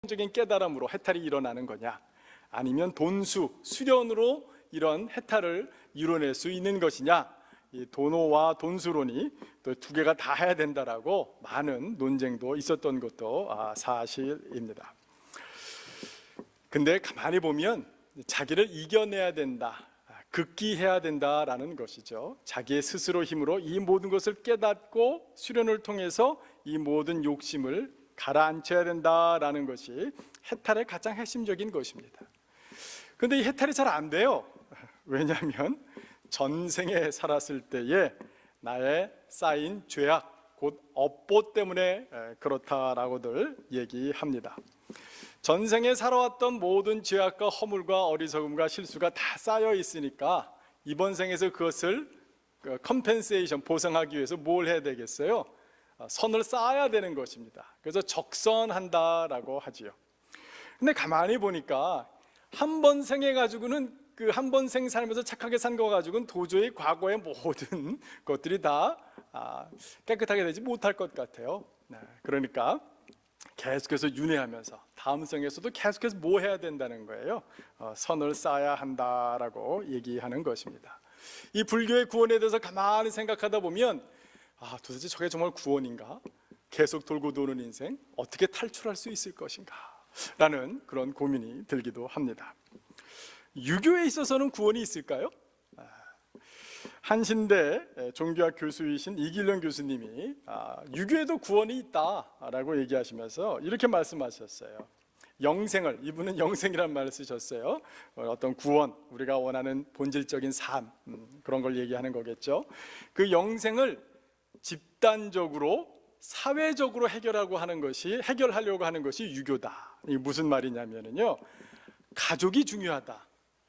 적인 깨달음으로 해탈이 일어나는 거냐, 아니면 수련으로 이런 해탈을 이뤄낼 수 있는 것이냐, 이 도노와 돈수론이 또 두 개가 다 해야 된다라고 많은 논쟁도 있었던 것도 사실입니다. 근데 가만히 보면 자기를 이겨내야 된다, 극기해야 된다라는 것이죠. 자기의 스스로 힘으로 이 모든 것을 깨닫고 수련을 통해서 이 모든 욕심을 가라앉혀야 된다라는 것이 해탈의 가장 핵심적인 것입니다. 그런데 이 해탈이 잘 안 돼요. 왜냐하면 전생에 살았을 때에 나의 쌓인 죄악, 곧 업보 때문에 그렇다라고들 얘기합니다. 전생에 살아왔던 모든 죄악과 허물과 어리석음과 실수가 다 쌓여 있으니까 이번 생에서 그것을 컴펜세이션, 보상하기 위해서 뭘 해야 되겠어요? 선을 쌓아야 되는 것입니다. 그래서 적선한다라고 하지요. 근데 가만히 보니까 한 번 생해 가지고는 그 한 번 생 살면서 착하게 산 거 가지고는 도저히 과거의 모든 것들이 다 깨끗하게 되지 못할 것 같아요. 그러니까 계속해서 윤회하면서 다음 생에서도 계속해서 뭐 해야 된다는 거예요? 선을 쌓아야 한다라고 얘기하는 것입니다. 이 불교의 구원에 대해서 가만히 생각하다 보면 도대체 저게 정말 구원인가? 계속 돌고 도는 인생 어떻게 탈출할 수 있을 것인가? 라는 그런 고민이 들기도 합니다. 유교에 있어서는 구원이 있을까요? 한신대 종교학 교수이신 이길령 교수님이 유교에도 구원이 있다라고 얘기하시면서 이렇게 말씀하셨어요. 영생을, 이분은 영생이라는 말을 쓰셨어요. 어떤 구원, 우리가 원하는 본질적인 삶, 그런 걸 얘기하는 거겠죠. 그 영생을 집단적으로 사회적으로 해결하려고 하는 것이 유교다. 이게 무슨 말이냐면요, 가족이 중요하다.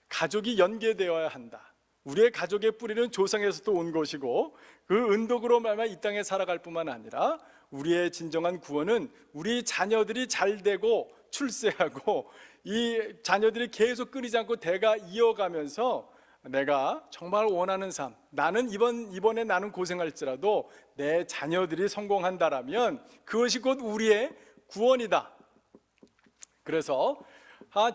가족이 연계되어야 한다. 우리의 가족의 뿌리는 조상에서도 온 것이고 그 은덕으로 말미암아 이 땅에 살아갈 뿐만 아니라 우리의 진정한 구원은 우리 자녀들이 잘 되고 출세하고 이 자녀들이 계속 끊이지 않고 대가 이어가면서 내가 정말 원하는 삶, 나는 이번에 나는 고생할지라도 내 자녀들이 성공한다라면 그것이 곧 우리의 구원이다. 그래서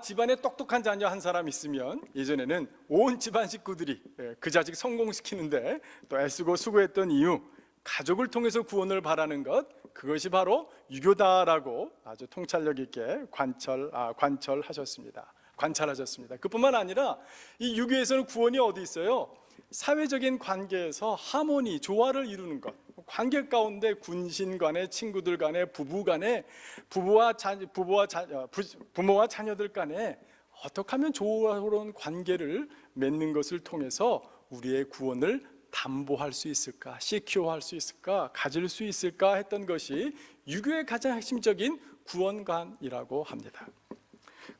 집안에 똑똑한 자녀 한 사람 있으면 예전에는 온 집안 식구들이 그 자식 성공시키는데 또 애쓰고 수고했던 이유, 가족을 통해서 구원을 바라는 것, 그것이 바로 유교다라고 아주 통찰력 있게 관찰하셨습니다. 그뿐만 아니라 이 유교에서는 구원이 어디 있어요? 사회적인 관계에서 하모니, 조화를 이루는 것, 관계 가운데 군신 간에, 친구들 간에, 부부 간에, 부모와 자녀들 간에 어떻게 하면 조화로운 관계를 맺는 것을 통해서 우리의 구원을 담보할 수 있을까, 시큐어할 수 있을까, 가질 수 있을까 했던 것이 유교의 가장 핵심적인 구원관이라고 합니다.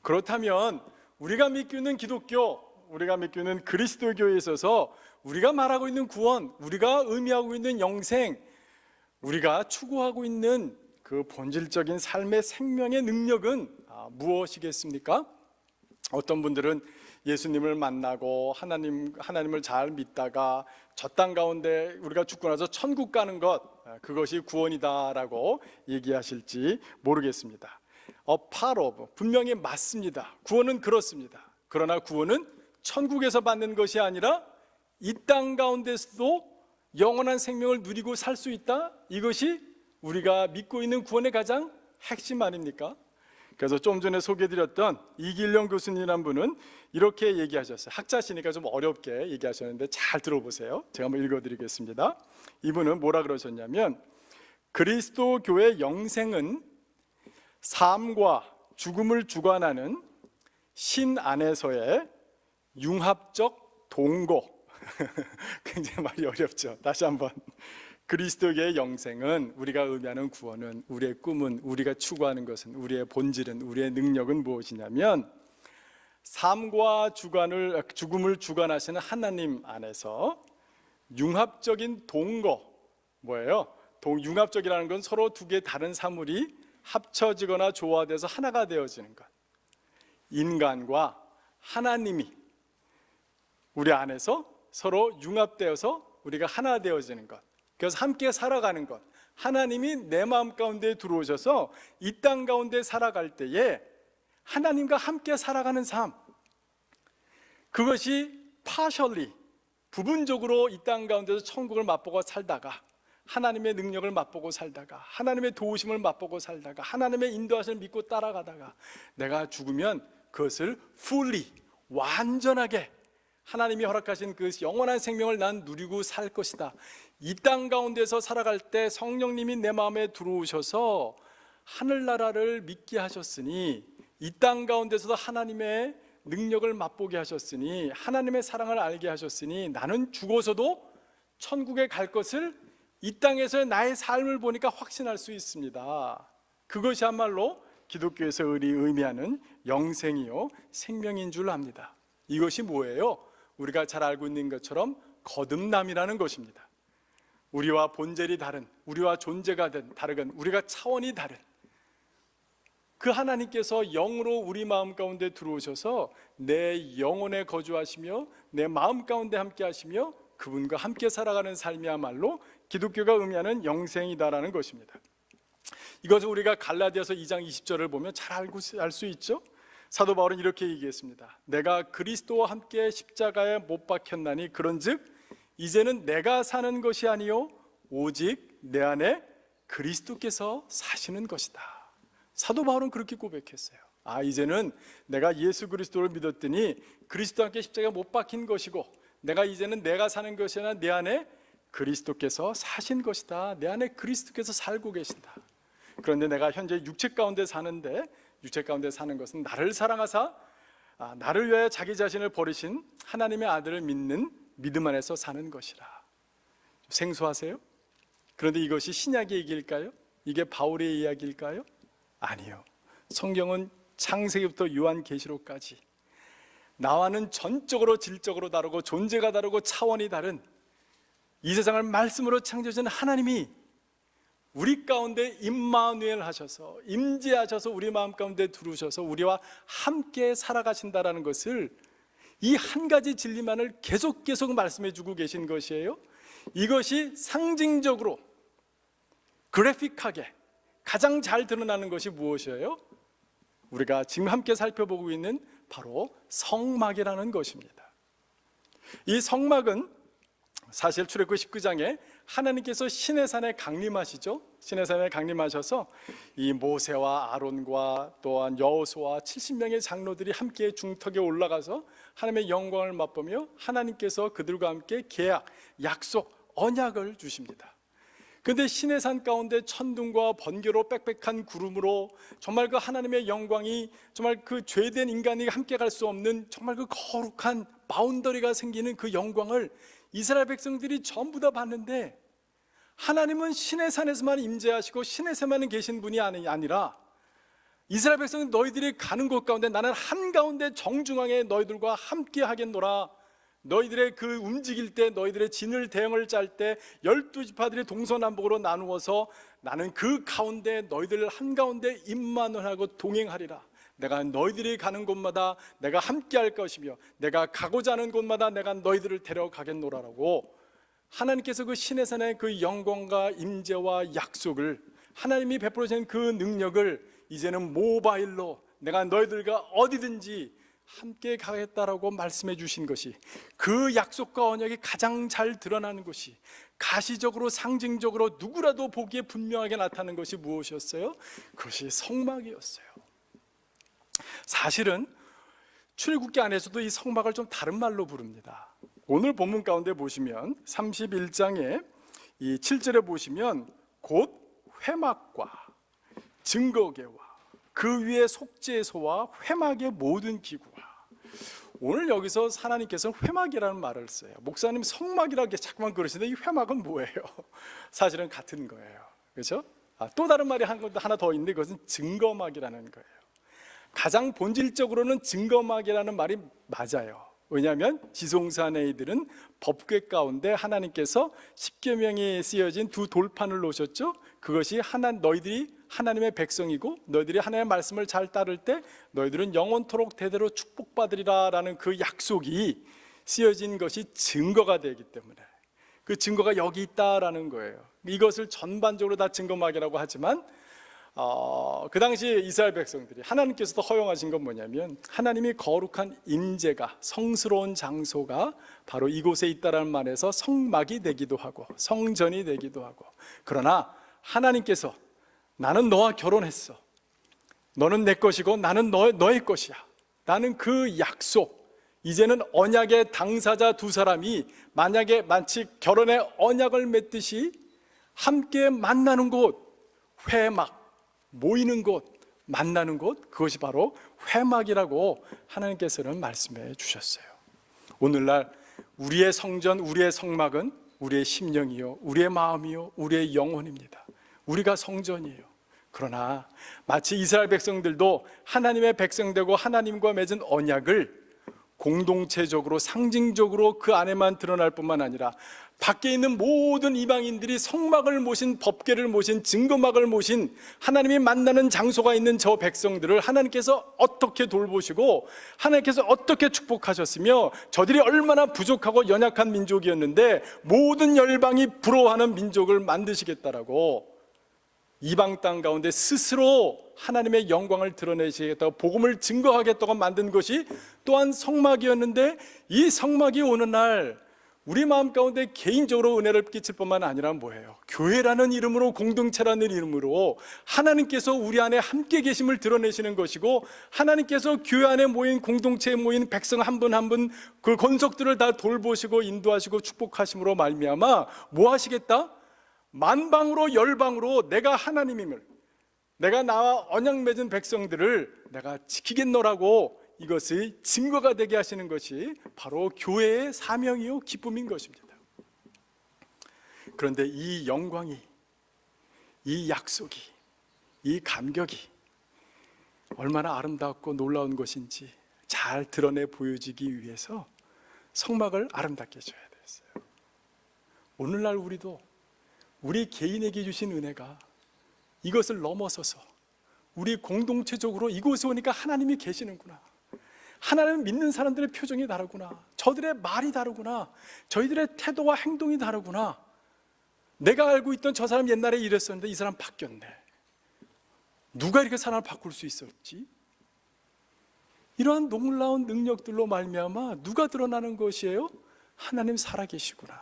그렇다면 우리가 믿고 있는 기독교, 우리가 믿고 있는 그리스도교에 있어서 우리가 말하고 있는 구원, 우리가 의미하고 있는 영생, 우리가 추구하고 있는 그 본질적인 삶의 생명의 능력은 무엇이겠습니까? 어떤 분들은 예수님을 만나고 하나님을 잘 믿다가 저 땅 가운데 우리가 죽고 나서 천국 가는 것, 그것이 구원이다라고 얘기하실지 모르겠습니다. 분명히 맞습니다. 구원은 그렇습니다. 그러나 구원은 천국에서 받는 것이 아니라 이 땅 가운데서도 영원한 생명을 누리고 살 수 있다? 이것이 우리가 믿고 있는 구원의 가장 핵심 아닙니까? 그래서 좀 전에 소개해드렸던 이길령 교수님이란 분은 이렇게 얘기하셨어요. 학자시니까 좀 어렵게 얘기하셨는데 잘 들어보세요. 제가 한번 읽어드리겠습니다. 이분은 뭐라 그러셨냐면, 그리스도교의 영생은 삶과 죽음을 주관하는 신 안에서의 융합적 동거. 굉장히 말이 어렵죠. 다시 한번. 그리스도의 영생은, 우리가 의미하는 구원은, 우리의 꿈은, 우리가 추구하는 것은, 우리의 본질은, 우리의 능력은 무엇이냐면 삶과 죽음을 주관하시는 하나님 안에서 융합적인 동거. 뭐예요? 융합적이라는 건 서로 두 개의 다른 사물이 합쳐지거나 조화돼서 하나가 되어지는 것. 인간과 하나님이 우리 안에서 서로 융합되어서 우리가 하나 되어지는 것. 그래서 함께 살아가는 것, 하나님이 내 마음 가운데 들어오셔서 이 땅 가운데 살아갈 때에 하나님과 함께 살아가는 삶, 그것이 partially, 부분적으로 이 땅 가운데서 천국을 맛보고 살다가, 하나님의 능력을 맛보고 살다가, 하나님의 도우심을 맛보고 살다가, 하나님의 인도하심을 믿고 따라가다가 내가 죽으면 그것을 fully, 완전하게 하나님이 허락하신 그 영원한 생명을 난 누리고 살 것이다. 이 땅 가운데서 살아갈 때 성령님이 내 마음에 들어오셔서 하늘나라를 믿게 하셨으니, 이 땅 가운데서도 하나님의 능력을 맛보게 하셨으니, 하나님의 사랑을 알게 하셨으니, 나는 죽어서도 천국에 갈 것을 이 땅에서의 나의 삶을 보니까 확신할 수 있습니다. 그것이야말로 기독교에서 의미하는 영생이요 생명인 줄 압니다. 이것이 뭐예요? 우리가 잘 알고 있는 것처럼 거듭남이라는 것입니다. 우리와 본질이 다른, 우리와 존재가 다른, 우리가 차원이 다른 그 하나님께서 영으로 우리 마음 가운데 들어오셔서 내 영혼에 거주하시며 내 마음 가운데 함께 하시며 그분과 함께 살아가는 삶이야말로 기독교가 의미하는 영생이다라는 것입니다. 이것을 우리가 갈라디아서 2장 20절을 보면 잘 알 수 있죠. 사도 바울은 이렇게 얘기했습니다. 내가 그리스도와 함께 십자가에 못 박혔나니 그런즉 이제는 내가 사는 것이 아니요 오직 내 안에 그리스도께서 사시는 것이다. 사도 바울은 그렇게 고백했어요. 이제는 내가 예수 그리스도를 믿었더니 그리스도와 함께 십자가에 못 박힌 것이고, 내가 이제는 내가 사는 것이 아니라 내 안에 그리스도께서 사신 것이다. 내 안에 그리스도께서 살고 계신다. 그런데 내가 현재 육체 가운데 사는데, 육체 가운데 사는 것은 나를 사랑하사 나를 위하여 자기 자신을 버리신 하나님의 아들을 믿는 믿음 안에서 사는 것이라. 생소하세요? 그런데 이것이 신약의 얘기일까요? 이게 바울의 이야기일까요? 아니요. 성경은 창세기부터 요한계시록까지 나와는 전적으로 질적으로 다르고 존재가 다르고 차원이 다른 이 세상을 말씀으로 창조하신 하나님이 우리 가운데 임마누엘 하셔서, 임재하셔서 우리 마음 가운데 들어오셔서 우리와 함께 살아가신다라는 것을, 이 한 가지 진리만을 계속 말씀해 주고 계신 것이에요. 이것이 상징적으로 그래픽하게 가장 잘 드러나는 것이 무엇이에요? 우리가 지금 함께 살펴보고 있는 바로 성막이라는 것입니다. 이 성막은 사실 출애굽기 19장에 하나님께서 시내산에 강림하시죠. 시내산에 강림하셔서 이 모세와 아론과 또한 여호수아 70명의 장로들이 함께 중턱에 올라가서 하나님의 영광을 맛보며 하나님께서 그들과 함께 계약, 약속, 언약을 주십니다. 그런데 시내산 가운데 천둥과 번개로 빽빽한 구름으로 정말 그 하나님의 영광이, 정말 그 죄된 인간이 함께 갈 수 없는 정말 그 거룩한 바운더리가 생기는 그 영광을 이스라엘 백성들이 전부 다 봤는데, 하나님은 시내산에서만 임재하시고 시내산만 계신 분이 아니라 이스라엘 백성은 너희들이 가는 곳 가운데 나는 한가운데 정중앙에 너희들과 함께 하겠노라. 너희들의 그 움직일 때, 너희들의 진을 대형을 짤 때 12지파들이 동서남북으로 나누어서 나는 그 가운데 너희들 한가운데 임마누엘하고 동행하리라. 내가 너희들이 가는 곳마다 내가 함께 할 것이며 내가 가고자 하는 곳마다 내가 너희들을 데려가겠노라라고 하나님께서 그 시내산의 그 영광과 임재와 약속을, 하나님이 베풀어 주신 그 능력을 이제는 모바일로 내가 너희들과 어디든지 함께 가겠다라고 말씀해 주신 것이, 그 약속과 언약이 가장 잘 드러나는 것이, 가시적으로 상징적으로 누구라도 보기에 분명하게 나타나는 것이 무엇이었어요? 그것이 성막이었어요. 사실은 출애굽기 안에서도 이 성막을 좀 다른 말로 부릅니다. 오늘 본문 가운데 보시면 31장에 이 7절에 보시면 곧 회막과 증거궤와 그 위에 속죄소와 회막의 모든 기구와, 오늘 여기서 하나님께서는 회막이라는 말을 써요. 목사님 성막이라고 자꾸만 그러시는데 이 회막은 뭐예요? 사실은 같은 거예요. 그렇죠? 또 다른 말이 하나 더 있는데 그것은 증거막이라는 거예요. 가장 본질적으로는 증거막이라는 말이 맞아요. 왜냐하면 지송산 이들은 법궤 가운데 하나님께서 십계명이 쓰여진 두 돌판을 놓으셨죠. 그것이 너희들이 하나님의 백성이고 너희들이 하나님의 말씀을 잘 따를 때 너희들은 영원토록 대대로 축복받으리라 라는 그 약속이 쓰여진 것이 증거가 되기 때문에 그 증거가 여기 있다라는 거예요. 이것을 전반적으로 다 증거막이라고 하지만 그 당시 이스라엘 백성들이 하나님께서도 허용하신 건 뭐냐면 하나님이 거룩한 임재가 성스러운 장소가 바로 이곳에 있다라는 말에서 성막이 되기도 하고 성전이 되기도 하고, 그러나 하나님께서 나는 너와 결혼했어, 너는 내 것이고 나는 너의 것이야, 나는 그 약속, 이제는 언약의 당사자 두 사람이 만약에 마치 결혼의 언약을 맺듯이 함께 만나는 곳, 회막, 모이는 곳, 만나는 곳, 그것이 바로 회막이라고 하나님께서는 말씀해 주셨어요. 오늘날 우리의 성전, 우리의 성막은 우리의 심령이요, 우리의 마음이요, 우리의 영혼입니다. 우리가 성전이에요. 그러나 마치 이스라엘 백성들도 하나님의 백성되고 하나님과 맺은 언약을 공동체적으로 상징적으로 그 안에만 드러날 뿐만 아니라 밖에 있는 모든 이방인들이 성막을 모신, 법궤를 모신, 증거막을 모신 하나님이 만나는 장소가 있는 저 백성들을 하나님께서 어떻게 돌보시고 하나님께서 어떻게 축복하셨으며 저들이 얼마나 부족하고 연약한 민족이었는데 모든 열방이 부러워하는 민족을 만드시겠다라고 이방 땅 가운데 스스로 하나님의 영광을 드러내시겠다고 복음을 증거하겠다고 만든 것이 또한 성막이었는데, 이 성막이 오늘날 우리 마음 가운데 개인적으로 은혜를 끼칠 뿐만 아니라 뭐예요? 교회라는 이름으로, 공동체라는 이름으로 하나님께서 우리 안에 함께 계심을 드러내시는 것이고, 하나님께서 교회 안에 모인, 공동체에 모인 백성 한 분 한 분 그 권속들을 다 돌보시고 인도하시고 축복하심으로 말미암아 뭐 하시겠다? 만방으로 열방으로 내가 하나님임을, 내가 나와 언약 맺은 백성들을 내가 지키겠노라고 이것의 증거가 되게 하시는 것이 바로 교회의 사명이요 기쁨인 것입니다. 그런데 이 영광이, 이 약속이, 이 감격이 얼마나 아름답고 놀라운 것인지 잘 드러내 보여지기 위해서 성막을 아름답게 해줘야 됐어요. 오늘날 우리도 우리 개인에게 주신 은혜가 이것을 넘어서서 우리 공동체적으로 이곳에 오니까 하나님이 계시는구나, 하나님을 믿는 사람들의 표정이 다르구나, 저들의 말이 다르구나, 저희들의 태도와 행동이 다르구나, 내가 알고 있던 저 사람 옛날에 이랬었는데 이 사람 바뀌었네, 누가 이렇게 사람을 바꿀 수 있었지? 이러한 놀라운 능력들로 말미암아 누가 드러나는 것이에요? 하나님 살아계시구나,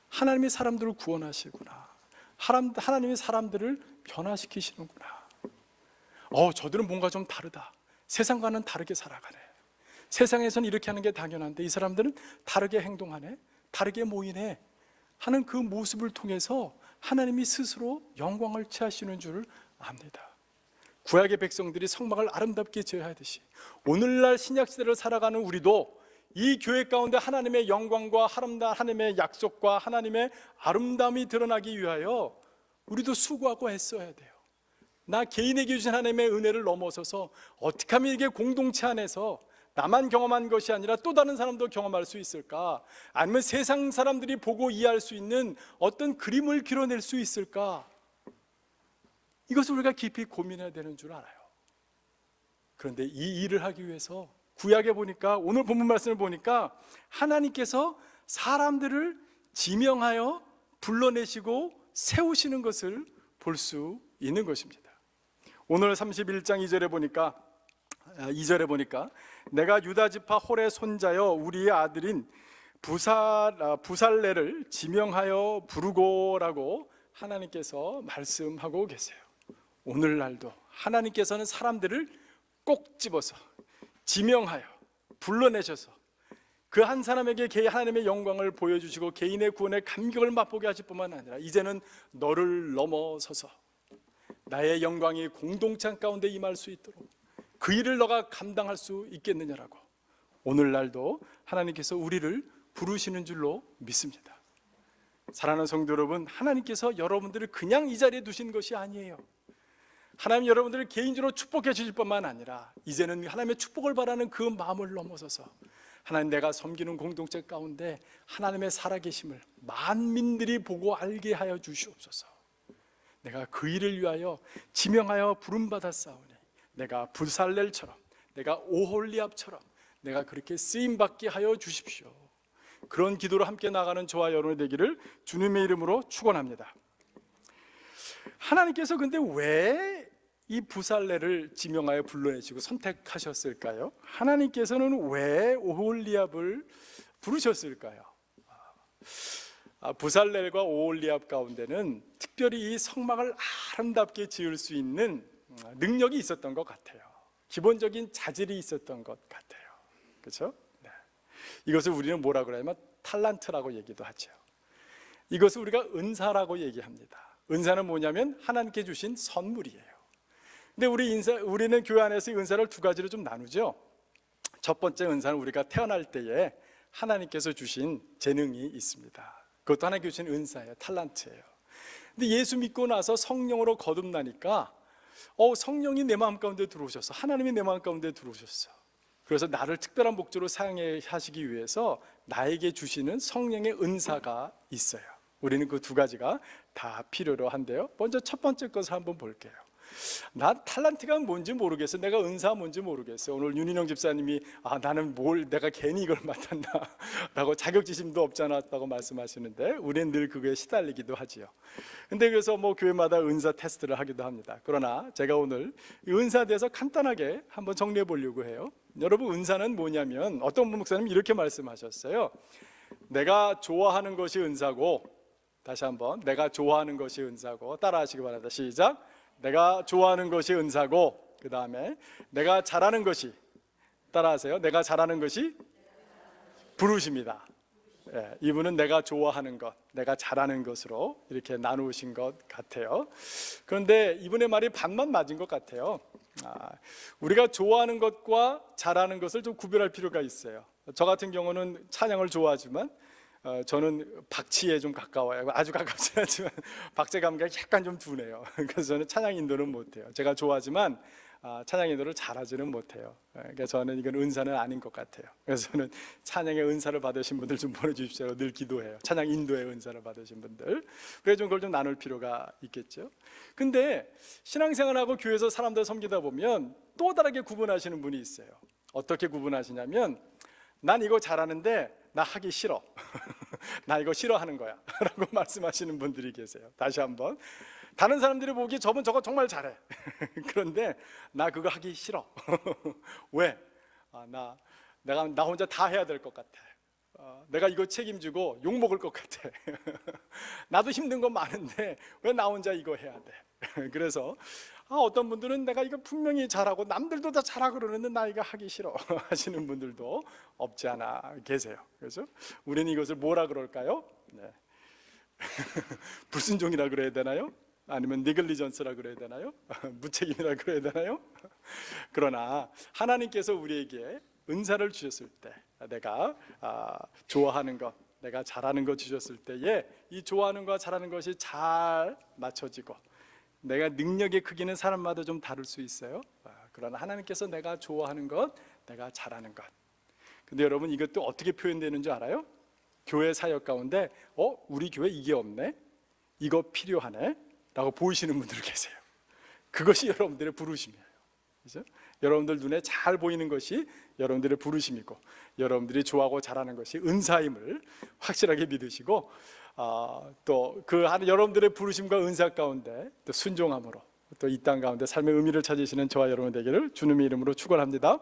하나님이 사람들을 구원하시구나, 하나님이 사람들을 변화시키시는구나. 저들은 뭔가 좀 다르다, 세상과는 다르게 살아가네, 세상에서는 이렇게 하는 게 당연한데 이 사람들은 다르게 행동하네, 다르게 모이네 하는 그 모습을 통해서 하나님이 스스로 영광을 취하시는 줄을 압니다. 구약의 백성들이 성막을 아름답게 지어야하듯이 오늘날 신약시대를 살아가는 우리도 이 교회 가운데 하나님의 영광과 하나님의 약속과 하나님의 아름다움이 드러나기 위하여 우리도 수고하고 애써야 돼요. 나 개인에게 주신 하나님의 은혜를 넘어서서 어떻게 하면 이게 공동체 안에서 나만 경험한 것이 아니라 또 다른 사람도 경험할 수 있을까? 아니면 세상 사람들이 보고 이해할 수 있는 어떤 그림을 그려낼 수 있을까? 이것을 우리가 깊이 고민해야 되는 줄 알아요. 그런데 이 일을 하기 위해서 구약에 보니까, 오늘 본문 말씀을 보니까 하나님께서 사람들을 지명하여 불러내시고 세우시는 것을 볼 수 있는 것입니다. 오늘 31장 2절에 보니까 내가 유다 지파 홀의 손자여 우리의 아들인 부살레를 지명하여 부르고라고 하나님께서 말씀하고 계세요. 오늘날도 하나님께서는 사람들을 꼭 집어서 지명하여 불러내셔서 그 한 사람에게 하나님의 영광을 보여주시고 개인의 구원의 감격을 맛보게 하실 뿐만 아니라 이제는 너를 넘어서서 나의 영광이 공동체 가운데 임할 수 있도록 그 일을 너가 감당할 수 있겠느냐라고 오늘날도 하나님께서 우리를 부르시는 줄로 믿습니다. 사랑하는 성도 여러분, 하나님께서 여러분들을 그냥 이 자리에 두신 것이 아니에요. 하나님 여러분들을 개인적으로 축복해 주실 뿐만 아니라 이제는 하나님의 축복을 바라는 그 마음을 넘어서서 하나님, 내가 섬기는 공동체 가운데 하나님의 살아계심을 만민들이 보고 알게 하여 주시옵소서. 내가 그 일을 위하여 지명하여 부름받았사오니 내가 부살렐처럼, 내가 오홀리압처럼 내가 그렇게 쓰임받게 하여 주십시오. 그런 기도로 함께 나가는 저와 여러분이 되기를 주님의 이름으로 축원합니다. 하나님께서 근데 왜 이 부살레를 지명하여 불러내시고 선택하셨을까요? 하나님께서는 왜 오홀리압을 부르셨을까요? 부살렐과 오홀리압 가운데는 특별히 이 성막을 아름답게 지을 수 있는 능력이 있었던 것 같아요. 기본적인 자질이 있었던 것 같아요. 그렇죠? 네. 이것을 우리는 뭐라 그러냐면 탈란트라고 얘기도 하죠. 이것을 우리가 은사라고 얘기합니다. 은사는 뭐냐면 하나님께 주신 선물이에요. 근데 우리는 교회 안에서 이 은사를 두 가지로 좀 나누죠. 첫 번째 은사는 우리가 태어날 때에 하나님께서 주신 재능이 있습니다. 그것도 하나님께 주신 은사예요. 탈란트예요. 근데 예수 믿고 나서 성령으로 거듭나니까 성령이 내 마음 가운데 들어오셨어. 하나님이 내 마음 가운데 들어오셨어. 그래서 나를 특별한 목적으로 사용하시기 위해서 나에게 주시는 성령의 은사가 있어요. 우리는 그 두 가지가 다 필요로 한데요. 먼저 첫 번째 것을 한번 볼게요. 나 탈란트가 뭔지 모르겠어. 내가 은사가 뭔지 모르겠어. 오늘 윤인영 집사님이 나는 내가 괜히 이걸 맡았나 라고 자격지심도 없지 않았다고 말씀하시는데 우리는 늘 그거에 시달리기도 하지요. 근데 그래서 교회마다 은사 테스트를 하기도 합니다. 그러나 제가 오늘 이 은사에 대해서 간단하게 한번 정리해 보려고 해요. 여러분, 은사는 뭐냐면 어떤 목사님이 이렇게 말씀하셨어요. 내가 좋아하는 것이 은사고, 다시 한번, 내가 좋아하는 것이 은사고, 따라 하시기 바랍니다. 시작. 내가 좋아하는 것이 은사고, 그 다음에 내가 잘하는 것이, 따라하세요. 내가 잘하는 것이 부르심이다. 이분은 내가 좋아하는 것, 내가 잘하는 것으로 이렇게 나누신 것 같아요. 그런데 이분의 말이 반만 맞은 것 같아요. 우리가 좋아하는 것과 잘하는 것을 좀 구별할 필요가 있어요. 저 같은 경우는 찬양을 좋아하지만 저는 박치에 좀 가까워요. 아주 가깝지 않지만 박제 감각이 약간 좀 둔해요. 그래서 저는 찬양 인도는 못해요. 제가 좋아하지만 찬양 인도를 잘하지는 못해요. 그러니까 저는 이건 은사는 아닌 것 같아요. 그래서 저는 찬양의 은사를 받으신 분들 좀 보내주십시오. 늘 기도해요. 찬양 인도의 은사를 받으신 분들. 그래서 좀 그걸 좀 나눌 필요가 있겠죠. 근데 신앙생활하고 교회에서 사람들 섬기다 보면 또 다르게 구분하시는 분이 있어요. 어떻게 구분하시냐면, 난 이거 잘하는데 나 하기 싫어. 나 이거 싫어하는 거야 라고 말씀하시는 분들이 계세요. 다시 한번, 다른 사람들이 보기에 저분 저거 정말 잘해. 그런데 나 그거 하기 싫어. 왜? 나 혼자 다 해야 될 것 같아. 내가 이거 책임지고 욕먹을 것 같아. 나도 힘든 거 많은데 왜 나 혼자 이거 해야 돼? 그래서 어떤 분들은 내가 이거 분명히 잘하고 남들도 다 잘하고 그러는데 나 이거 하기 싫어 하시는 분들도 없지 않아 계세요. 그래서 우리는 이것을 뭐라 그럴까요? 네. 불순종이라 그래야 되나요? 아니면 니글리전스라 그래야 되나요? 무책임이라 그래야 되나요? 그러나 하나님께서 우리에게 은사를 주셨을 때, 내가 좋아하는 것, 내가 잘하는 것 주셨을 때에 이 좋아하는 것과 잘하는 것이 잘 맞춰지고, 내가 능력의 크기는 사람마다 좀 다를 수 있어요. 그러나 하나님께서 내가 좋아하는 것, 내가 잘하는 것. 근데 여러분, 이것도 어떻게 표현되는 줄 알아요? 교회 사역 가운데 우리 교회 이게 없네? 이거 필요하네? 라고 보이시는 분들 계세요. 그것이 여러분들의 부르심이에요. 그죠? 여러분들 눈에 잘 보이는 것이 여러분들의 부르심이고, 여러분들이 좋아하고 잘하는 것이 은사임을 확실하게 믿으시고, 또 그 여러분들의 부르심과 은사 가운데 또 순종함으로 또 이 땅 가운데 삶의 의미를 찾으시는 저와 여러분 되기를 주님의 이름으로 축원합니다.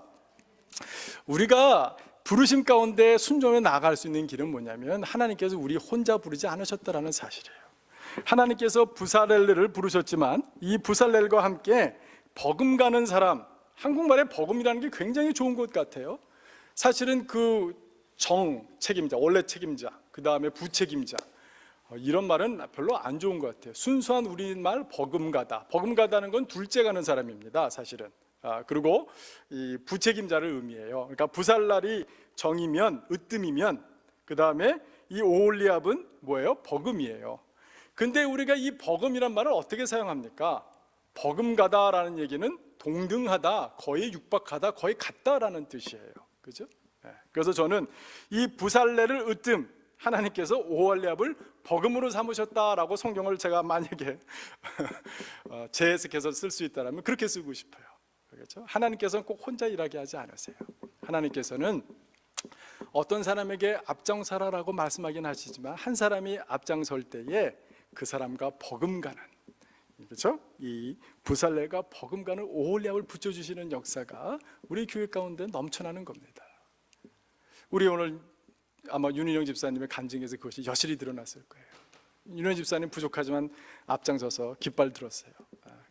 우리가 부르심 가운데 순종해 나아갈 수 있는 길은 뭐냐면, 하나님께서 우리 혼자 부르지 않으셨다라는 사실이에요. 하나님께서 부살렐을 부르셨지만 이 부살렐과 함께 버금가는 사람, 한국말에 버금이라는 게 굉장히 좋은 것 같아요. 사실은 그 책임자, 원래 책임자, 그 다음에 부책임자, 이런 말은 별로 안 좋은 것 같아요. 순수한 우리말 버금가다. 버금가다는 건 둘째 가는 사람입니다, 사실은. 그리고 이 부책임자를 의미해요. 그러니까 부살날이 정이면, 으뜸이면, 그 다음에 이 오홀리압은 뭐예요? 버금이에요. 근데 우리가 이 버금이란 말을 어떻게 사용합니까? 버금가다라는 얘기는 동등하다, 거의 육박하다, 거의 같다라는 뜻이에요. 그죠? 그래서 저는 이 부살레를 으뜸, 하나님께서 오홀리압을 버금으로 삼으셨다라고 성경을 제가 만약에 재해석해서 쓸 수 있다면 그렇게 쓰고 싶어요. 그렇죠? 하나님께서는 꼭 혼자 일하게 하지 않으세요. 하나님께서는 어떤 사람에게 앞장서라라고 말씀하긴 하시지만, 한 사람이 앞장설 때에 그 사람과 버금가는 그렇죠? 이 부살렐과 버금가는 오홀리압을 붙여주시는 역사가 우리 교회 가운데 넘쳐나는 겁니다. 우리 오늘 아마 윤인영 집사님의 간증에서 그것이 여실히 드러났을 거예요. 윤인영 집사님 부족하지만 앞장서서 깃발 들었어요.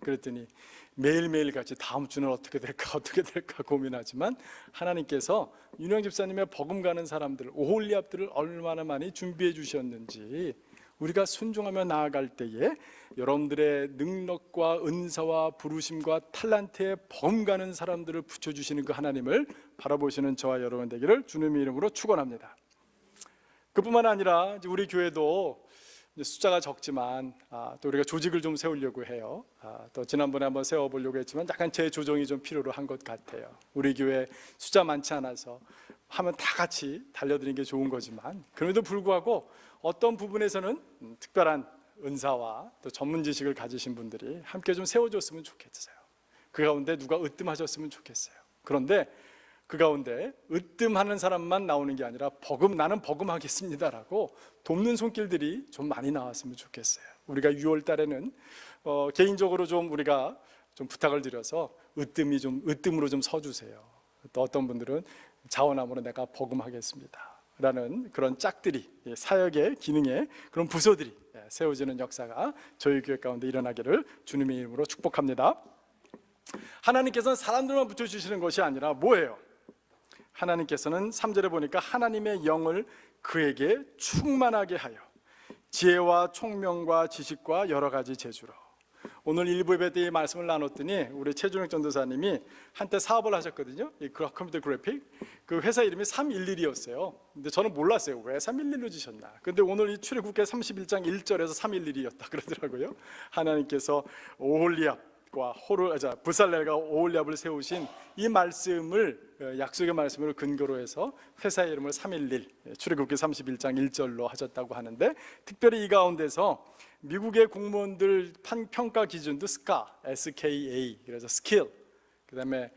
그랬더니 매일매일 같이 다음 주는 어떻게 될까 고민하지만 하나님께서 윤인영 집사님의 버금가는 사람들, 오홀리압들을 얼마나 많이 준비해 주셨는지 우리가 순종하며 나아갈 때에 여러분들의 능력과 은사와 부르심과 탤런트에 버금가는 사람들을 붙여주시는 그 하나님을 바라보시는 저와 여러분 되기를 주님의 이름으로 축원합니다. 그뿐만 아니라 우리 교회도 숫자가 적지만 또 우리가 조직을 좀 세우려고 해요. 또 지난번에 한번 세워보려고 했지만 약간 재조정이 좀 필요로 한 것 같아요. 우리 교회 숫자 많지 않아서 하면 다 같이 달려드리는 게 좋은 거지만 그럼에도 불구하고 어떤 부분에서는 특별한 은사와 또 전문 지식을 가지신 분들이 함께 좀 세워줬으면 좋겠어요. 그 가운데 누가 으뜸하셨으면 좋겠어요. 그런데 그 가운데 으뜸하는 사람만 나오는 게 아니라 나는 버금하겠습니다라고 돕는 손길들이 좀 많이 나왔으면 좋겠어요. 우리가 6월 달에는 개인적으로 좀 우리가 좀 부탁을 드려서 으뜸으로 좀 서주세요. 또 어떤 분들은 자원함으로 내가 버금하겠습니다 라는 그런 짝들이 사역의 기능에 그런 부서들이 세워지는 역사가 저희 교회 가운데 일어나기를 주님의 이름으로 축복합니다. 하나님께서는 사람들만 붙여주시는 것이 아니라 뭐예요? 하나님께서는 3절에 보니까 하나님의 영을 그에게 충만하게 하여 지혜와 총명과 지식과 여러 가지 재주로. 오늘 일부 예배 때 이 말씀을 나눴더니 우리 최준혁 전도사님이 한때 사업을 하셨거든요. 이 컴퓨터 그래픽 그 회사 이름이 311이었어요. 근데 저는 몰랐어요. 왜 311로 지셨나. 근데 오늘 이 출애굽기 31장 1절에서 311이었다 그러더라고요. 하나님께서 오홀리압과 부살렐과 오홀리압을 세우신 이 말씀을 약속의 말씀을 근거로 해서 회사 이름을 311 출애굽기 31장 1절로 하셨다고 하는데 특별히 이 가운데서 미국의 공무원들 평가 기준도 SKA 그래서 스킬, 그다음에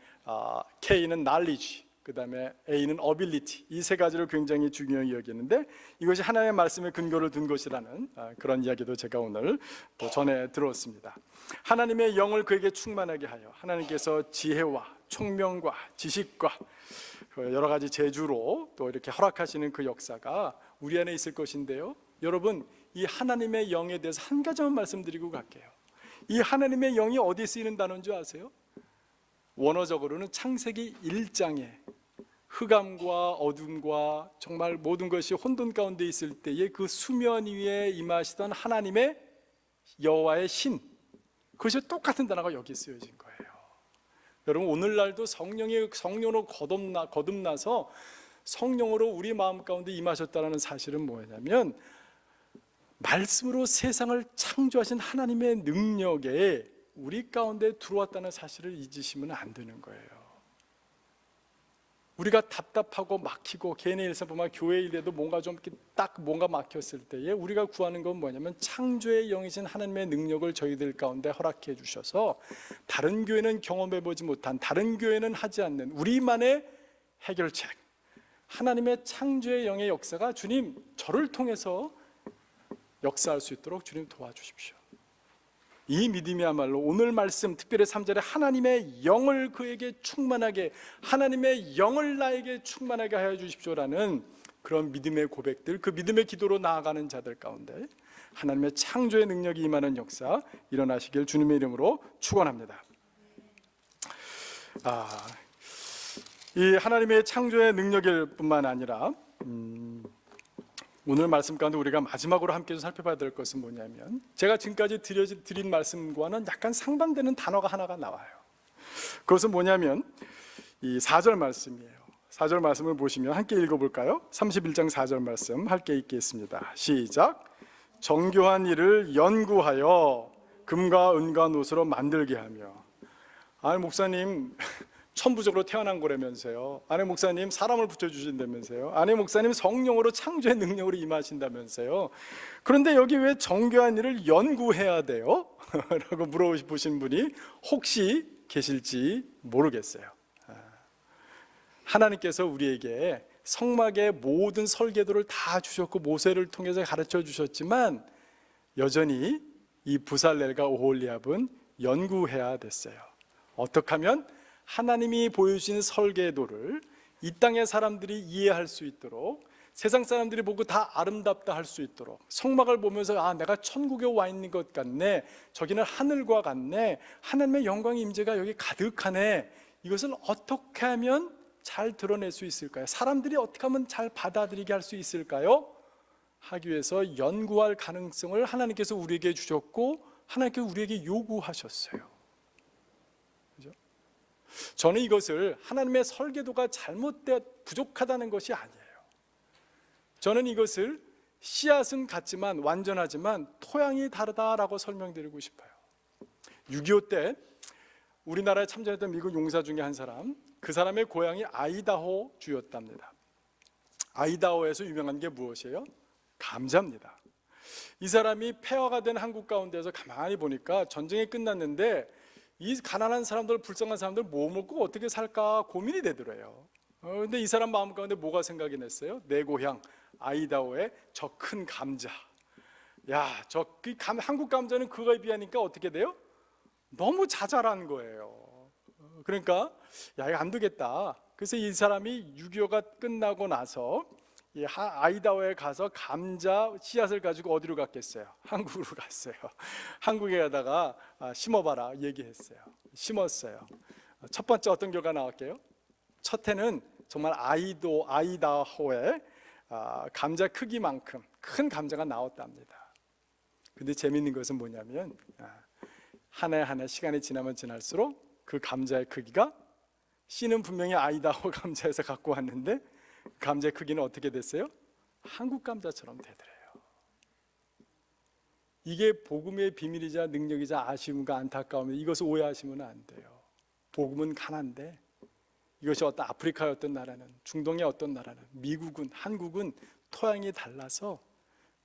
K는 knowledge, 그다음에 A는 ability 이 세 가지를 굉장히 중요히 여기는데 이것이 하나님의 말씀에 근거를 둔 것이라는 그런 이야기도 제가 오늘 또 전해 들었습니다. 하나님의 영을 그에게 충만하게 하여 하나님께서 지혜와 총명과 지식과 여러 가지 재주로 또 이렇게 허락하시는 그 역사가 우리 안에 있을 것인데요. 여러분 이 하나님의 영에 대해서 한 가지만 말씀드리고 갈게요. 이 하나님의 영이 어디에 쓰이는 단어인 줄 아세요? 원어적으로는 창세기 1장에 흑암과 어둠과 정말 모든 것이 혼돈 가운데 있을 때에 그 수면 위에 임하시던 하나님의 여호와의 신, 그것이 똑같은 단어가 여기 쓰여진 거예요. 여러분 오늘날도 성령으로 거듭나서 성령으로 우리 마음 가운데 임하셨다는 사실은 뭐냐면 말씀으로 세상을 창조하신 하나님의 능력에 우리 가운데 들어왔다는 사실을 잊으시면 안 되는 거예요. 우리가 답답하고 막히고 개인의 일상뿐만 교회 일에도 뭔가 좀 딱 뭔가 막혔을 때에 우리가 구하는 건 뭐냐면 창조의 영이신 하나님의 능력을 저희들 가운데 허락해 주셔서 다른 교회는 경험해보지 못한, 다른 교회는 하지 않는 우리만의 해결책, 하나님의 창조의 영의 역사가 주님 저를 통해서 역사할 수 있도록 주님 도와주십시오. 이 믿음이야말로 오늘 말씀 특별히 3절에 하나님의 영을 그에게 충만하게, 하나님의 영을 나에게 충만하게 하여 주십시오라는 그런 믿음의 고백들, 그 믿음의 기도로 나아가는 자들 가운데 하나님의 창조의 능력이 임하는 역사 일어나시길 주님의 이름으로 축원합니다. 이 하나님의 창조의 능력일 뿐만 아니라 오늘 말씀 가운데 우리가 마지막으로 함께 살펴봐야 될 것은 뭐냐면 제가 지금까지 드린 말씀과는 약간 상반되는 단어가 하나가 나와요. 그것은 뭐냐면 이 4절 말씀이에요. 4절 말씀을 보시면 함께 읽어볼까요? 31장 4절 말씀 함께 읽겠습니다. 시작. 정교한 일을 연구하여 금과 은과 노스로 만들게 하며. 아니 목사님 천부적으로 태어난 거라면서요. 아니 목사님 사람을 붙여주신다면서요. 아니 목사님 성령으로 창조의 능력으로 임하신다면서요. 그런데 여기 왜 정교한 일을 연구해야 돼요? 라고 물어보신 분이 혹시 계실지 모르겠어요. 하나님께서 우리에게 성막의 모든 설계도를 다 주셨고 모세를 통해서 가르쳐 주셨지만 여전히 이 부살렐과 오홀리압은 연구해야 됐어요. 어떻게 하면 하나님이 보여주신 설계도를 이 땅의 사람들이 이해할 수 있도록, 세상 사람들이 보고 다 아름답다 할 수 있도록, 성막을 보면서 아, 내가 천국에 와 있는 것 같네, 저기는 하늘과 같네, 하나님의 영광의 임재가 여기 가득하네, 이것을 어떻게 하면 잘 드러낼 수 있을까요? 사람들이 어떻게 하면 잘 받아들이게 할 수 있을까요? 하기 위해서 연구할 가능성을 하나님께서 우리에게 주셨고, 하나님께서 우리에게 요구하셨어요. 그죠? 저는 이것을 하나님의 설계도가 부족하다는 것이 아니에요. 저는 이것을 씨앗은 같지만 완전하지만 토양이 다르다라고 설명드리고 싶어요. 6.25 때 우리나라에 참전했던 미국 용사 중에 한 사람, 그 사람의 고향이 아이다호 주였답니다. 아이다호에서 유명한 게 무엇이에요? 감자입니다. 이 사람이 폐허가 된 한국 가운데서 가만히 보니까 전쟁이 끝났는데 이 가난한 사람들, 불쌍한 사람들 뭐 먹고 어떻게 살까 고민이 되더래요. 근데 이 사람 마음 가운데 뭐가 생각이 났어요? 내 고향 아이다호의 저 큰 감자. 야, 한국 감자는 그거에 비하니까 어떻게 돼요? 너무 자잘한 거예요. 그러니까 야, 이거 안 되겠다. 그래서 이 사람이 6.25가 끝나고 나서 이 아이다호에 가서 감자 씨앗을 가지고 어디로 갔겠어요? 한국으로 갔어요. 한국에 가다가 심어봐라 얘기했어요. 심었어요. 첫 번째 어떤 결과 나왔게요? 첫 해는 정말 아이다호에 감자 크기만큼 큰 감자가 나왔답니다. 근데 재미있는 것은 뭐냐면 한 해 한 해 시간이 지나면 지날수록 그 감자의 크기가, 씨는 분명히 아이다호 감자에서 갖고 왔는데 감자의 크기는 어떻게 됐어요? 한국 감자처럼 되더래요. 이게 복음의 비밀이자 능력이자 아쉬움과 안타까움이, 이것을 오해하시면 안 돼요. 복음은 가난데 이것이 어떤 아프리카의 어떤 나라는, 중동의 어떤 나라는, 미국은, 한국은 토양이 달라서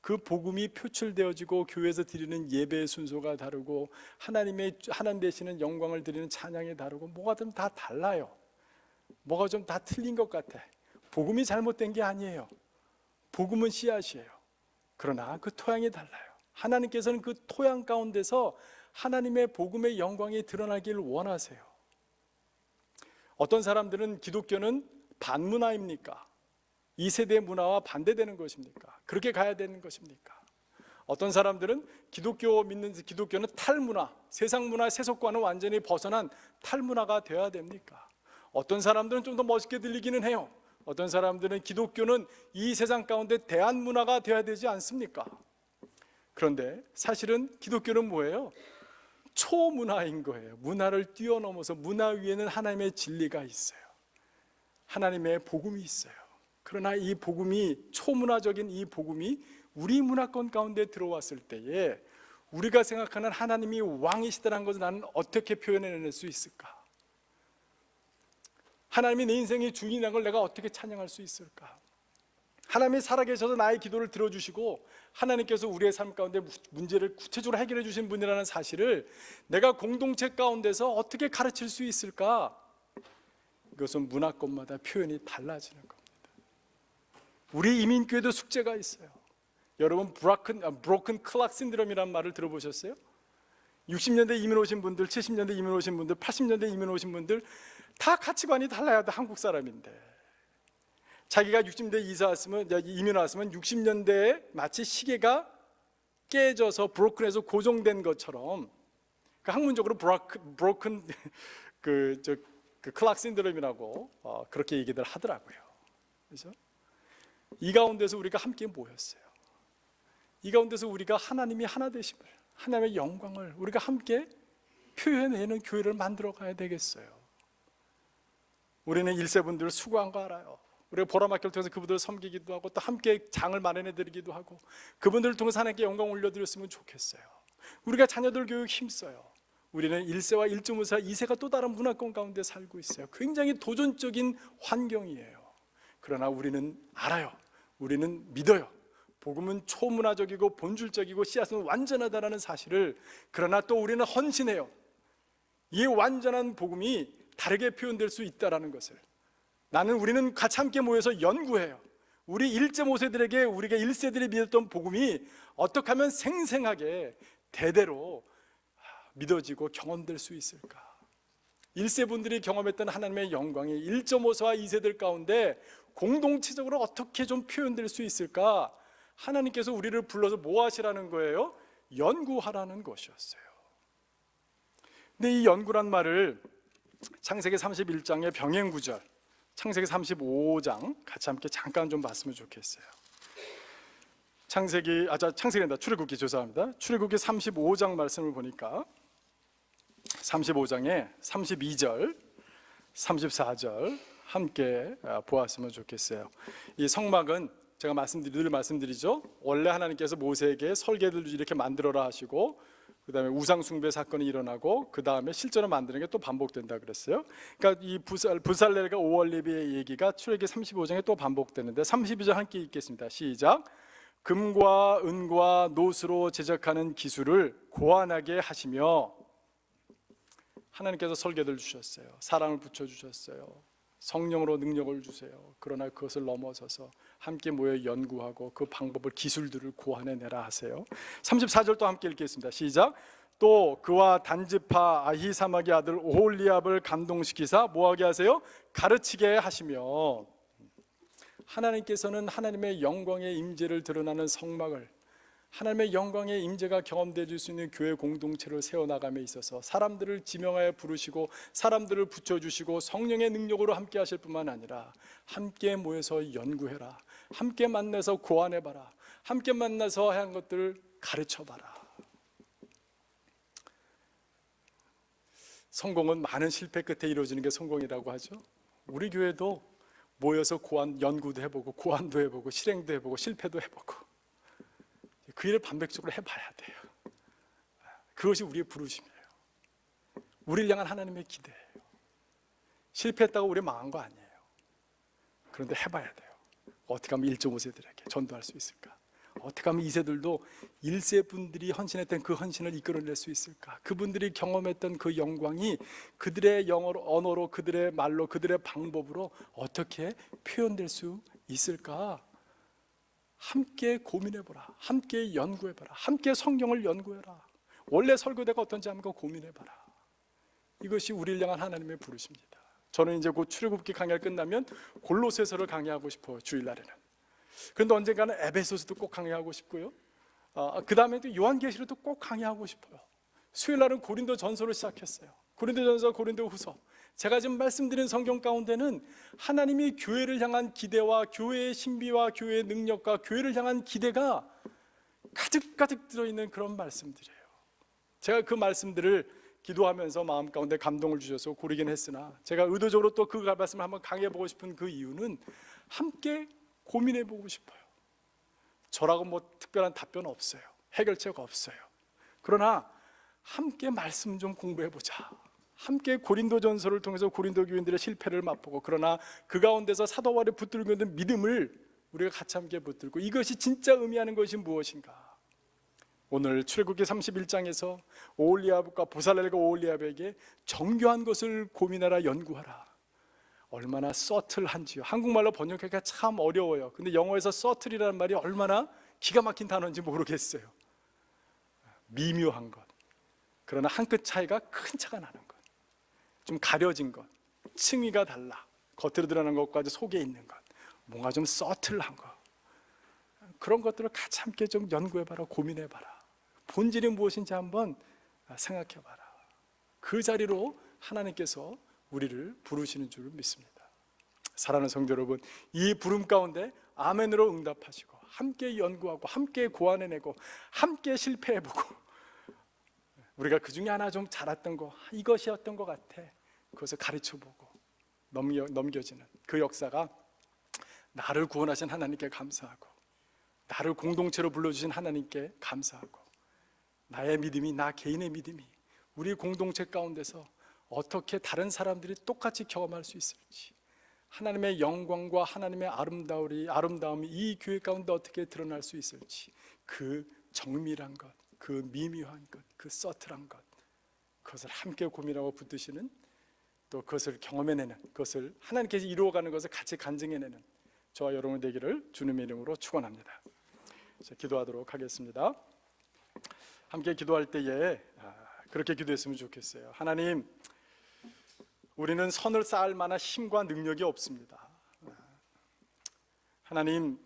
그 복음이 표출되어지고 교회에서 드리는 예배의 순서가 다르고 하나님 되시는 영광을 드리는 찬양이 다르고 뭐가 좀 다 달라요. 뭐가 좀 다 틀린 것 같아. 복음이 잘못된 게 아니에요. 복음은 씨앗이에요. 그러나 그 토양이 달라요. 하나님께서는 그 토양 가운데서 하나님의 복음의 영광이 드러나기를 원하세요. 어떤 사람들은 기독교는 반문화입니까? 이 세대의 문화와 반대되는 것입니까? 그렇게 가야 되는 것입니까? 어떤 사람들은 기독교는 탈문화, 세상 문화 세속과는 완전히 벗어난 탈문화가 되어야 됩니까? 어떤 사람들은 좀 더 멋있게 들리기는 해요. 어떤 사람들은 기독교는 이 세상 가운데 대한문화가 되어야 되지 않습니까? 그런데 사실은 기독교는 뭐예요? 초문화인 거예요. 문화를 뛰어넘어서 문화 위에는 하나님의 진리가 있어요. 하나님의 복음이 있어요. 그러나 이 복음이, 초문화적인 이 복음이 우리 문화권 가운데 들어왔을 때에 우리가 생각하는 하나님이 왕이시다는 것을 나는 어떻게 표현해낼 수 있을까? 하나님이 내 인생의 주인이라는 걸 내가 어떻게 찬양할 수 있을까? 하나님이 살아계셔서 나의 기도를 들어주시고 하나님께서 우리의 삶 가운데 문제를 구체적으로 해결해 주신 분이라는 사실을 내가 공동체 가운데서 어떻게 가르칠 수 있을까? 이것은 문화권마다 표현이 달라지는 겁니다. 우리 이민교회도 숙제가 있어요. 여러분 브로큰 클락 신드롬이라는 말을 들어보셨어요? 60년대 이민 오신 분들, 70년대 이민 오신 분들, 80년대 이민 오신 분들 다 가치관이 달라야 돼. 한국 사람인데 자기가 60년대 이민 왔으면 60년대에 마치 시계가 깨져서 브로큰해서 고정된 것처럼 그 학문적으로 브로큰 클락 신드롬이라고 그렇게 얘기들 하더라고요. 그렇죠? 이 가운데서 우리가 함께 모였어요. 이 가운데서 우리가 하나님이 하나 되심을, 하나님의 영광을 우리가 함께 표현해내는 교회를 만들어 가야 되겠어요. 우리는 1세분들 수고한 거 알아요. 우리가 보라마켓을 통해서 그분들을 섬기기도 하고 또 함께 장을 마련해 드리기도 하고 그분들을 통해서 하나님께 영광 올려드렸으면 좋겠어요. 우리가 자녀들 교육 힘써요. 우리는 1세와 1.5세, 2세가 또 다른 문화권 가운데 살고 있어요. 굉장히 도전적인 환경이에요. 그러나 우리는 알아요. 우리는 믿어요. 복음은 초문화적이고 본질적이고 씨앗은 완전하다는 사실을. 그러나 또 우리는 헌신해요. 이 완전한 복음이 다르게 표현될 수 있다는 것을. 우리는 같이 함께 모여서 연구해요. 우리 1.5세들에게 우리가 1세들이 믿었던 복음이 어떻게 하면 생생하게 대대로 믿어지고 경험될 수 있을까? 1세분들이 경험했던 하나님의 영광이 1.5세와 2세들 가운데 공동체적으로 어떻게 좀 표현될 수 있을까? 하나님께서 우리를 불러서 뭐 하시라는 거예요? 연구하라는 것이었어요. 근데 이 연구란 말을 창세기 31장의 병행구절, 창세기 35장 같이 함께 잠깐 좀 봤으면 좋겠어요. 출애굽기 죄송합니다. 출애굽기 35장 말씀을 보니까 35장에 32절, 34절 함께 보았으면 좋겠어요. 이 성막은 제가 늘 말씀드리죠. 원래 하나님께서 모세에게 설계를 이렇게 만들어라 하시고 그 다음에 우상 숭배 사건이 일어나고 그 다음에 실제로 만드는 게 또 반복된다 그랬어요. 그러니까 이 부살렐과 오홀리브의 얘기가 출애굽기 35장에 또 반복되는데 32절 함께 읽겠습니다. 시작. 금과 은과 노수로 제작하는 기술을 고안하게 하시며, 하나님께서 설계를 주셨어요. 사랑을 붙여주셨어요. 성령으로 능력을 주세요. 그러나 그것을 넘어서서 함께 모여 연구하고 그 방법을, 기술들을 고안해내라 하세요. 34절 또 함께 읽겠습니다. 시작. 또 그와 단지파 아히사막의 아들 오홀리압을 감동시키사 뭐하게 하세요? 가르치게 하시며, 하나님께서는 하나님의 영광의 임재를 드러나는 성막을, 하나님의 영광의 임재가 경험될 수 있는 교회 공동체를 세워나감에 있어서 사람들을 지명하여 부르시고 사람들을 붙여주시고 성령의 능력으로 함께 하실 뿐만 아니라 함께 모여서 연구해라, 함께 만나서 고안해봐라, 함께 만나서 한 것들을 가르쳐봐라. 성공은 많은 실패 끝에 이루어지는 게 성공이라고 하죠. 우리 교회도 모여서 연구도 해보고 고안도 해보고 실행도 해보고 실패도 해보고 그 일을 반복적으로 해봐야 돼요. 그것이 우리의 부르심이에요. 우리를 향한 하나님의 기대예요. 실패했다고 우리 망한 거 아니에요. 그런데 해봐야 돼요. 어떻게 하면 1.5세들에게 전도할 수 있을까? 어떻게 하면 2세들도 1세 분들이 헌신했던 그 헌신을 이끌어낼 수 있을까? 그분들이 경험했던 그 영광이 그들의 언어로, 그들의 말로, 그들의 방법으로 어떻게 표현될 수 있을까? 함께 고민해보라, 함께 연구해봐라, 함께 성경을 연구해라. 원래 설교대가 어떤지 한번 고민해봐라. 이것이 우리를 향한 하나님의 부르십니다. 저는 이제 곧 출애굽기 강의가 끝나면 골로새서를 강의하고 싶어요, 주일날에는. 그런데 언젠가는 에베소서도 꼭 강의하고 싶고요, 그 다음에 또 요한계시록도 꼭 강의하고 싶어요. 수요일날은 고린도전서를 시작했어요. 고린도전서, 고린도후서. 제가 지금 말씀드린 성경 가운데는 하나님이 교회를 향한 기대와 교회의 신비와 교회의 능력과 교회를 향한 기대가 가득가득 들어있는 그런 말씀들이에요. 제가 그 말씀들을 기도하면서 마음 가운데 감동을 주셔서 고르긴 했으나, 제가 의도적으로 또 그 말씀을 한번 강해보고 싶은 그 이유는 함께 고민해보고 싶어요. 저라고 뭐 특별한 답변 없어요. 해결책 없어요. 그러나 함께 말씀 좀 공부해보자. 함께 고린도전서를 통해서 고린도 교인들의 실패를 맛보고, 그러나 그 가운데서 사도 바울이 붙들고 있는 믿음을 우리가 같이 함께 붙들고, 이것이 진짜 의미하는 것이 무엇인가? 오늘 출애굽기 31장에서 오홀리압과 보살렐과 오홀리압에게 정교한 것을 고민하라, 연구하라. 얼마나 서틀한지요. 한국말로 번역하기가 참 어려워요. 근데 영어에서 서틀이라는 말이 얼마나 기가 막힌 단어인지 모르겠어요. 미묘한 것, 그러나 한 끗 차이가 큰 차가 나는 것, 좀 가려진 것, 층위가 달라, 겉으로 드러나는 것까지 속에 있는 것, 뭔가 좀 서틀한 것, 그런 것들을 같이 함께 좀 연구해봐라, 고민해봐라. 본질이 무엇인지 한번 생각해봐라. 그 자리로 하나님께서 우리를 부르시는 줄 믿습니다. 사랑하는 성도 여러분, 이 부름 가운데 아멘으로 응답하시고 함께 연구하고 함께 고안해내고 함께 실패해보고, 우리가 그 중에 하나 좀 잘했던 거, 이것이 어떤 것 같아, 그것을 가르쳐보고 넘겨지는 그 역사가, 나를 구원하신 하나님께 감사하고 나를 공동체로 불러주신 하나님께 감사하고, 나의 믿음이, 나 개인의 믿음이 우리 공동체 가운데서 어떻게 다른 사람들이 똑같이 경험할 수 있을지, 하나님의 영광과 하나님의 아름다움이 이 교회 가운데 어떻게 드러날 수 있을지, 그 정밀한 것, 그 미묘한 것, 그 서틀한 것, 그것을 함께 고민하고 붙드시는, 또 그것을 경험해내는, 그것을 하나님께서 이루어가는 것을 같이 간증해내는 저와 여러분 되기를 주님의 이름으로 축원합니다. 기도하도록 하겠습니다. 함께 기도할 때에 그렇게 기도했으면 좋겠어요. 하나님, 우리는 선을 쌓을 만한 힘과 능력이 없습니다. 하나님,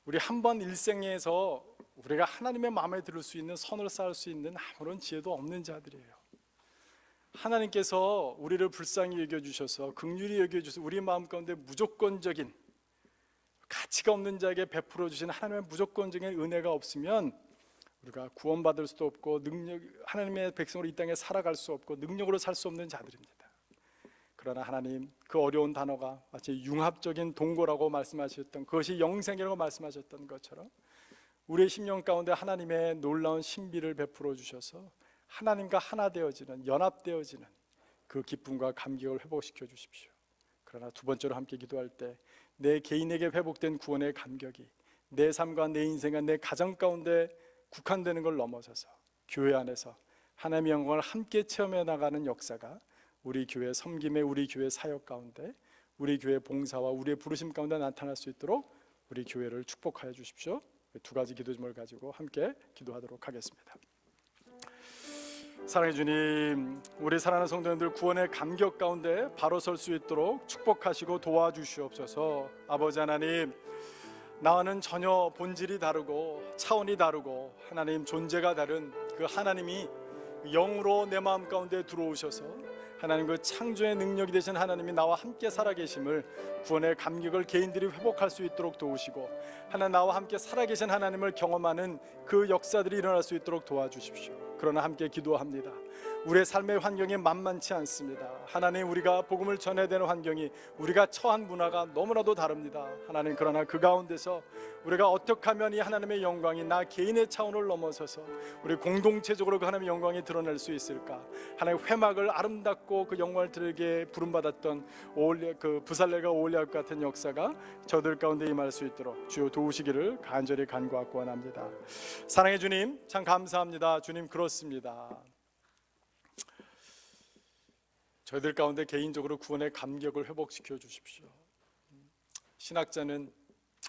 우리 한 번 일생에서 우리가 하나님의 마음에 들을 수 있는 선을 쌓을 수 있는 아무런 지혜도 없는 자들이에요. 하나님께서 우리를 불쌍히 여겨주셔서 긍휼히 여겨주셔서 우리 마음 가운데 무조건적인 가치가 없는 자에게 베풀어 주신 하나님의 무조건적인 은혜가 없으면 우리가 구원받을 수도 없고 하나님의 백성으로 이 땅에 살아갈 수 없고 능력으로 살 수 없는 자들입니다. 그러나 하나님, 그 어려운 단어가 마치 융합적인 동고라고 말씀하셨던 그것이 영생이라고 말씀하셨던 것처럼 우리의 심령 가운데 하나님의 놀라운 신비를 베풀어 주셔서 하나님과 하나 되어지는, 연합되어지는 그 기쁨과 감격을 회복시켜 주십시오. 그러나 두 번째로 함께 기도할 때 내 개인에게 회복된 구원의 감격이 내 삶과 내 인생과 내 가정 가운데 국한되는 걸 넘어서서 교회 안에서 하나님의 영광을 함께 체험해 나가는 역사가 우리 교회 섬김의, 우리 교회 사역 가운데, 우리 교회 봉사와 우리의 부르심 가운데 나타날 수 있도록 우리 교회를 축복하여 주십시오. 두 가지 기도 제목을 가지고 함께 기도하도록 하겠습니다. 사랑해 주님, 우리 사랑하는 성도님들 구원의 감격 가운데 바로 설 수 있도록 축복하시고 도와주시옵소서. 아버지 하나님, 나와는 전혀 본질이 다르고 차원이 다르고 하나님 존재가 다른 그 하나님이 영으로 내 마음 가운데 들어오셔서 하나님 그 창조의 능력이 되신 하나님이 나와 함께 살아계심을, 구원의 감격을 개인들이 회복할 수 있도록 도우시고 하나님 나와 함께 살아계신 하나님을 경험하는 그 역사들이 일어날 수 있도록 도와주십시오. 그러나 함께 기도합니다. 우리의 삶의 환경이 만만치 않습니다. 하나님, 우리가 복음을 전해야 되는 환경이, 우리가 처한 문화가 너무나도 다릅니다. 하나님, 그러나 그 가운데서 우리가 어떻게 하면 이 하나님의 영광이 나 개인의 차원을 넘어서서 우리 공동체적으로 그 하나님의 영광이 드러낼 수 있을까? 하나님, 회막을 아름답고 그 영광을 들게 부름받았던 그 부살레가 오홀리압 같은 역사가 저들 가운데 임할 수 있도록 주여 도우시기를 간절히 간구하고 원합니다. 사랑해 주님, 참 감사합니다. 주님, 그렇습니다. 저희들 가운데 개인적으로 구원의 감격을 회복시켜 주십시오.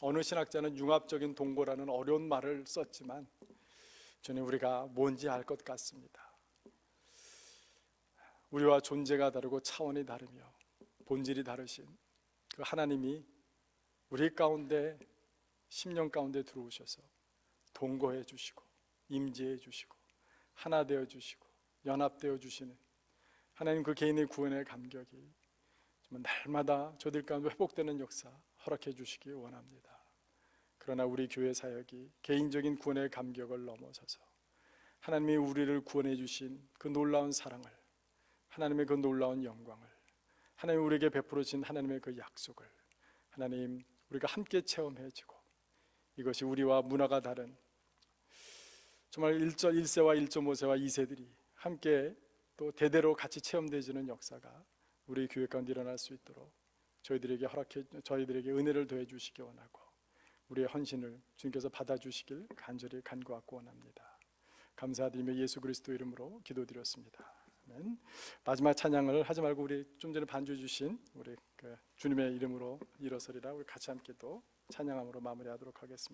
어느 신학자는 융합적인 동고라는 어려운 말을 썼지만 주님, 우리가 뭔지 알 것 같습니다. 우리와 존재가 다르고 차원이 다르며 본질이 다르신 그 하나님이 우리 가운데, 심령 가운데 들어오셔서 동거해 주시고 임재해 주시고 하나 되어 주시고 연합되어 주시는 하나님, 그 개인의 구원의 감격이 정말 날마다 저들 가운데 회복되는 역사 허락해 주시기 원합니다. 그러나 우리 교회 사역이 개인적인 구원의 감격을 넘어서서 하나님이 우리를 구원해 주신 그 놀라운 사랑을, 하나님의 그 놀라운 영광을, 하나님이 우리에게 베풀어 주신 하나님의 그 약속을 하나님, 우리가 함께 체험해지고 이것이 우리와 문화가 다른 정말 1세와 1.5세와 2세들이 함께 또 대대로 같이 체험되어지는 역사가 우리 교회 가운데 일어날 수 있도록 저희들에게 은혜를 더해 주시기 원하고 우리의 헌신을 주님께서 받아주시길 간절히 간구하고 원합니다. 감사드리며 예수 그리스도 이름으로 기도드렸습니다. 아멘. 마지막 찬양을 하지 말고 우리 좀 전에 반주 주신 우리 주님의 이름으로 일어서리라 우리 같이 함께 또 찬양함으로 마무리하도록 하겠습니다.